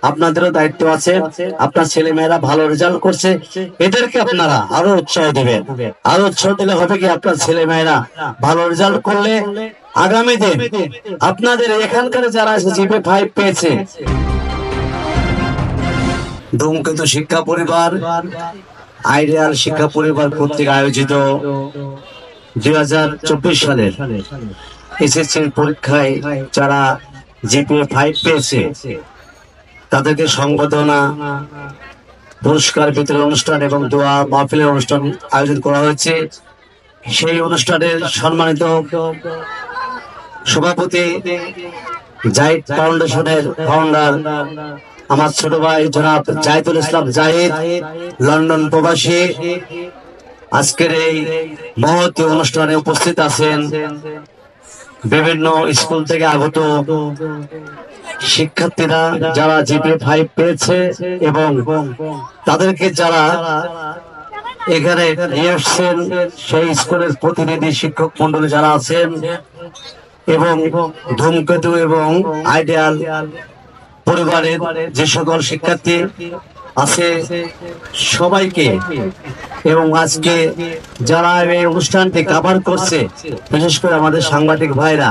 আপনাদেরও দায়িত্ব আছে। আপনার ছেলে মেয়েরা ভালো রেজাল্ট করছে, এদেরকে আপনারা আরো উৎসাহ দিবেন। আরো উৎসাহ দিলে হবে কি, আপনার ছেলে মেয়েরা ভালো রেজাল্ট করলে আগামী দিন আপনাদের এখানকার যারা জিপে 5 পেয়েছে, ধূমকেতু শিক্ষা পরিবার, আইডিয়াল শিক্ষা পরিবার কর্তৃক আয়োজিত 2024 সালের এসএসসি পরীক্ষায় যারা জিপিএ 5 পেয়েছে তাদেরকে সংবর্ধনা, পুরস্কার বিতরণ অনুষ্ঠান এবং দোয়া মাহফিলের অনুষ্ঠান আয়োজন করা হয়েছে। সেই অনুষ্ঠানের সম্মানিত সভাপতি, জাহিদ ফাউন্ডেশনের ফাউন্ডার আমার ছোট ভাই জনাব জাহিদুল ইসলাম জাহিদ, লন্ডন প্রবাসী, আজকের এই মহৎ অনুষ্ঠানে উপস্থিত আছেন। বিভিন্ন স্কুল থেকে আগত শিক্ষার্থীরা যারা জিপিএ 5 পেয়েছে এবং তাদেরকে যারা এখানে নিয়ে আসছেন, সেই স্কুলের প্রতিনিধি শিক্ষক মন্ডলী যারা আছেন এবং ধূমকেতু এবং আইডিয়াল পরিবারের যে সকল শিক্ষার্থী আছে সবাইকে, এবং আজকে যারা এই অনুষ্ঠানটি কভার করছে, বিশেষ করে আমাদের সাংবাদিক ভাইরা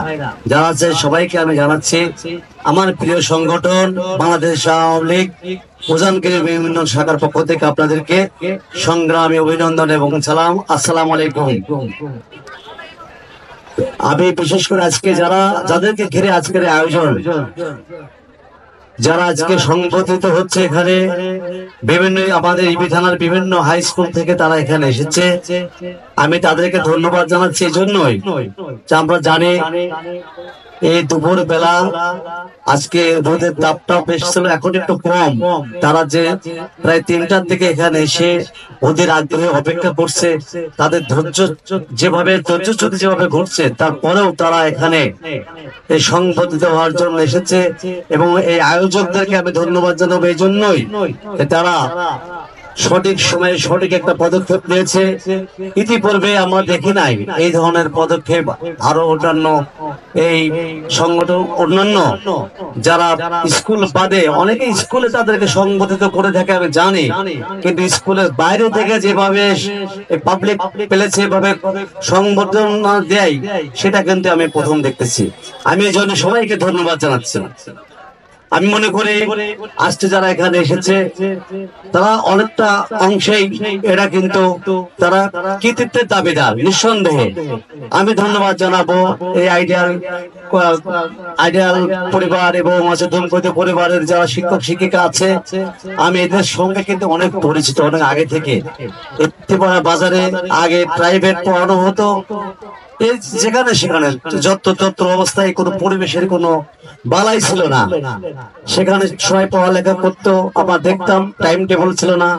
যারা আছে সবাইকে আমি জানাচ্ছি আমার প্রিয় সংগঠন বাংলাদেশ আওয়ামী লীগ উজানগিরি বিভিন্ন শাখার পক্ষ থেকে আপনাদেরকে সংগ্রামী অভিনন্দন এবং সালাম। আসসালামু আলাইকুম। আমি বিশেষ করে আজকে যাদেরকে ঘিরে আজকের আয়োজন, যারা আজকে সংগঠিত হচ্ছে এখানে, বিভিন্ন আমাদের ইবি থানার বিভিন্ন হাই স্কুল থেকে তারা এখানে এসেছে, আমি তাদেরকে ধন্যবাদ জানাচ্ছি। এই জন্যই যে আমরা জানি এই দুপুর বেলা আজকে রোদের তাপটা বেশ ছিল, এখন একটু কম। তারা যে প্রায় 3টার দিকে এখানে এসে ওদের আগ্রহে অপেক্ষা করছে, তাদের ধৈর্য যেভাবে ঘটছে, তারপরেও তারা এখানে এই সংগঠিত হওয়ার জন্য এসেছে এবং এই আয়োজকদেরকে আমি ধন্যবাদ জানাবো। এই জন্যই তারা সঠিক সময়ে সঠিক একটা পদক্ষেপ নিয়েছে। ইতিপূর্বে আমরা দেখি নাই এই ধরনের পদক্ষেপ। আরো অন্যান্য এই সংগঠন, অন্যান্য যারা স্কুল বাদে অনেকে স্কুলে তাদেরকে সংগঠিত করে থাকে আমি জানি, কিন্তু স্কুলের বাইরে থেকে যেভাবে পাবলিক পেলেছে এভাবে সংবর্ধনা দেয়, সেটা কিন্তু আমি প্রথম দেখতেছি। আমি এই জন্য সবাইকে ধন্যবাদ জানাচ্ছি। আমি মনে করি আজকে যারা এখানে এসেছে তারা অনেকটা অংশেই এরা কিন্তু তারা কৃতিত্বের দাবিদার, নিঃসন্দেহে। আমি ধন্যবাদ জানাবো এই আইডিয়াল পরিবার এবং ধূমকেতু পরিবারের যারা শিক্ষক শিক্ষিকা আছে। আমি এদের সঙ্গে কিন্তু অনেক পরিচিত, অনেক আগে থেকে। বাজারে আগে প্রাইভেট পড়ানো হতো, যেখানে সেখানে যত্র অবস্থায় কোনো পরিবেশের কোনো বালাই ছিল না, সেখানে সবাই পড়ালেখা করতো। আমরা দেখতাম টাইম টেবিল ছিল না,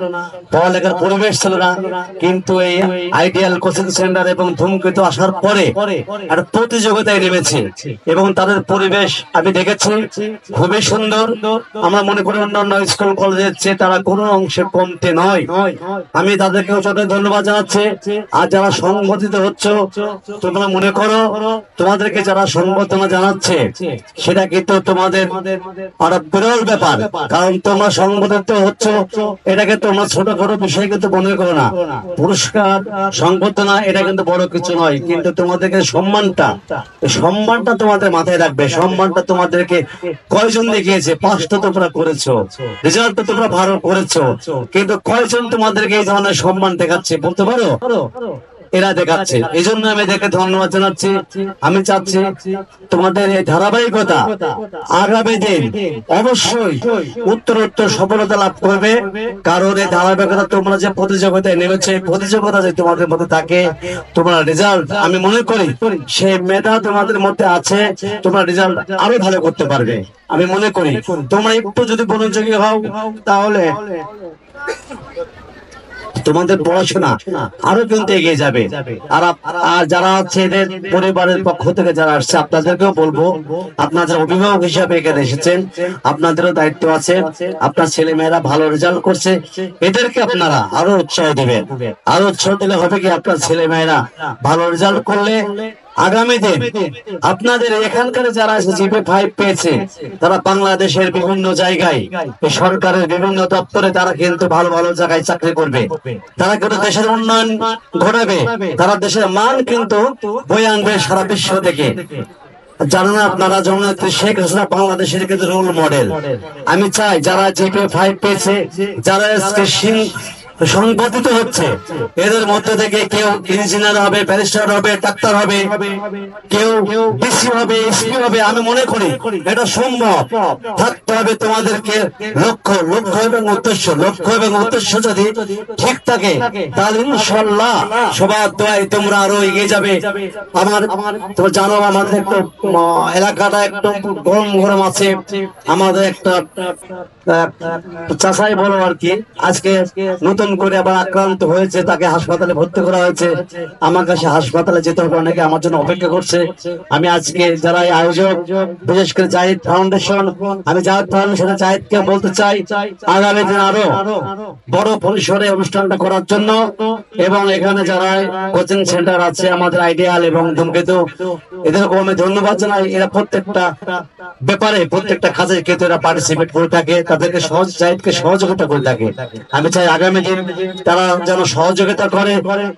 পড়ালেখার পরিবেশ ছিল না। কিন্তু এই আইডিয়াল কোচিং সেন্টার এবং ধূমকেতু আসার পরে একটা প্রতিযোগিতায় নেমেছে এবং তাদের পরিবেশ আমি দেখেছি খুবই সুন্দর। আমরা মনে করি অন্যান্য স্কুল কলেজের চেয়ে তারা কোনো অংশে কমতে নয়। আমি তাদেরকেও ধন্যবাদ জানাচ্ছি। আর যারা সংগঠিত হচ্ছে, তোমরা মনে করো তোমাদেরকে যারা সংবর্ধনা জানাচ্ছে সেটা কিন্তু তোমাদের আরো বিরল ব্যাপার, কারণ তোমরা সংগঠিত হচ্ছ, এটাকে তোমরা ছোটখাটো বিষয় কিন্তু মনে করো না। পুরস্কার সংবর্ধনা এটা কিন্তু বড় কিছু নয়, কিন্তু তোমাদেরকে সম্মানটা তোমাদের মাথায় রাখবে। সম্মানটা তোমাদেরকে কয়জন দেখিয়েছে? 5টা তোমরা করেছো, রেজাল্ট তো তোমরা ভালো করেছো, কিন্তু কয়জন তোমাদেরকে এই ধরনের সম্মান দেখাচ্ছে বলতে পারো? এরা দেখাচ্ছে। এই জন্য আমি এদেরকে ধন্যবাদ জানাচ্ছি। আমি চাচ্ছি তোমাদের এই ধারাবাহিকতা আগামী দিন অবশ্যই উত্তরোত্তর সফলতা লাভ করবে, কারণ এই ধারাবাহিকতা তোমরা যে প্রতিযোগিতায় নেমেছে, প্রতিযোগিতা যে তোমাদের মধ্যে থাকে, তোমরা রেজাল্ট আমি মনে করি সেই মেধা তোমাদের মধ্যে আছে, তোমরা রেজাল্ট আরো ভালো করতে পারবে। আমি মনে করি তোমরা একটু যদি মনোযোগী হও তাহলে তোমাদের পড়াশোনা আরো কিন্তু এগিয়ে যাবে। আর যারা হচ্ছে এদের পরিবারের পক্ষ থেকে যারা আসছে, আপনাদেরকেও বলবো, আপনারা অভিভাবক হিসাবে এখানে এসেছেন, আপনাদেরও দায়িত্ব আছে। আপনার ছেলে মেয়েরা ভালো রেজাল্ট করছে, এদেরকে আপনারা আরো উৎসাহ দেবেন। আরো উৎসাহ দিলে হবে কি, আপনার ছেলে মেয়েরা ভালো রেজাল্ট করলে আগামী দিন আপনাদের এখানকার যারা জিপি 5 পেয়েছে তারা বাংলাদেশের বিভিন্ন জায়গায় সরকারের বিভিন্ন দপ্তরে তারা কিন্তু ভালো ভালো জায়গায় চাকরি করবে, তারা কিন্তু দেশের উন্নয়ন ঘটাবে, তারা দেশের মান কিন্তু বয়ে আনবে সারা বিশ্ব থেকে। জানেন আপনারা জননেত্রী শেখ হাসিনা বাংলাদেশের কিন্তু রোল মডেল। আমি চাই যারা জিপি 5 পেয়েছে, যারা সংগঠিত হচ্ছে, এদের মধ্যে থেকে কেউ ইঞ্জিনিয়ার হবে, ব্যারিস্টার হবে, ডাক্তার হবে, কেউ ডিসি হবে, এসপি হবে। আমি মনে করি এটা সম্ভব। থাকতে হবে তোমাদেরকে লক্ষ্য এবং উদ্দেশ্য যদি ঠিক থাকে তাহলে ইনশাআল্লাহ সবার দোয়ায় তোমরা আরো এগিয়ে যাবে। তোমরা জানো আমাদের একটু এলাকাটা একটু গরম আছে। আমাদের একটা চাষাই বলো আর কি, আজকে নতুন করে আবার আক্রান্ত হয়েছে, তাকে হাসপাতালে ভর্তি করা হয়েছে। আমার কাছে হাসপাতালে যেতে হবে, অনেকে আমার জন্য অপেক্ষা করছে। আমি আজকে যারা এই আয়োজক, বিশেষ করে জাহিদ ফাউন্ডেশন, আমি জাহিদ ফাউন্ডেশনের জাহিদকে বলতে চাই আগামী দিন আরো বড় পরিসরে অনুষ্ঠানটা করার জন্য, এবং এখানে যারা কোচিং সেন্টার আছে আমাদের আইডিয়াল এবং ধূমকেতু, এদেরকে আমি ধন্যবাদ জানাই। এরা প্রত্যেকটা ব্যাপারে প্রত্যেকটা কাজে কিন্তু এরা পার্টিসিপেট করে থাকে, তাদেরকে জাহিদকে সহযোগিতা করে থাকে। আমি চাই আগামী দিন তারা যেন সহযোগিতা করে।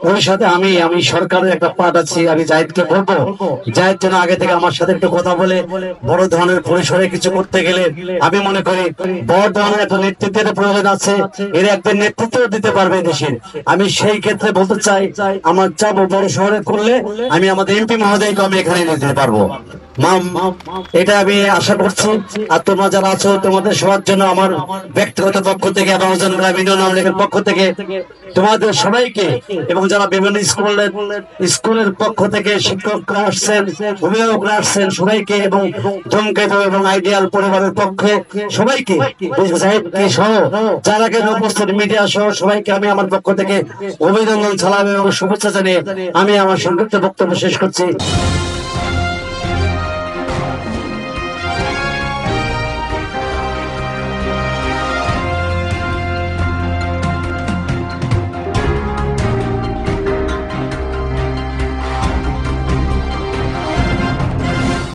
ওই সাথে আমি সরকারের একটা পার্ট আছি, আমি জাহিদকে বলবো জাহিদ যেন আগে থেকে আমার সাথে একটু কথা বলে বড় ধরনের পরিসরে কিছু করতে গেলে আমি মনে করি বড় ধরনের একটা নেতৃত্বের প্রয়োজন আছে। এর একজন নেতৃত্ব দিতে পারবে দেশের। আমি সেই ক্ষেত্রে বলতে চাই আমার যাবো বড় শহরে করলে আমি আমাদের এমপি মহোদয়কে আমি এখানে নিতে পারবো। এটা আমি আশা করছি। আর তোমরা যারা আছো তোমাদের সবার জন্য আমার ব্যক্তিগত পক্ষ থেকে এবং পক্ষ থেকে তোমাদের সবাইকে, এবং যারা বিভিন্ন স্কুলের পক্ষ থেকে শিক্ষকরা আসছেন, অভিভাবকরা আসছেন, সবাইকে এবং ধূমকেতু এবং আইডিয়াল পরিবারের পক্ষে সবাইকে সহ যারা উপস্থিত মিডিয়া সহ সবাইকে আমি আমার পক্ষ থেকে অভিনন্দন জানাবো এবং শুভেচ্ছা জানিয়ে আমি আমার সংক্ষিপ্ত বক্তব্য শেষ করছি।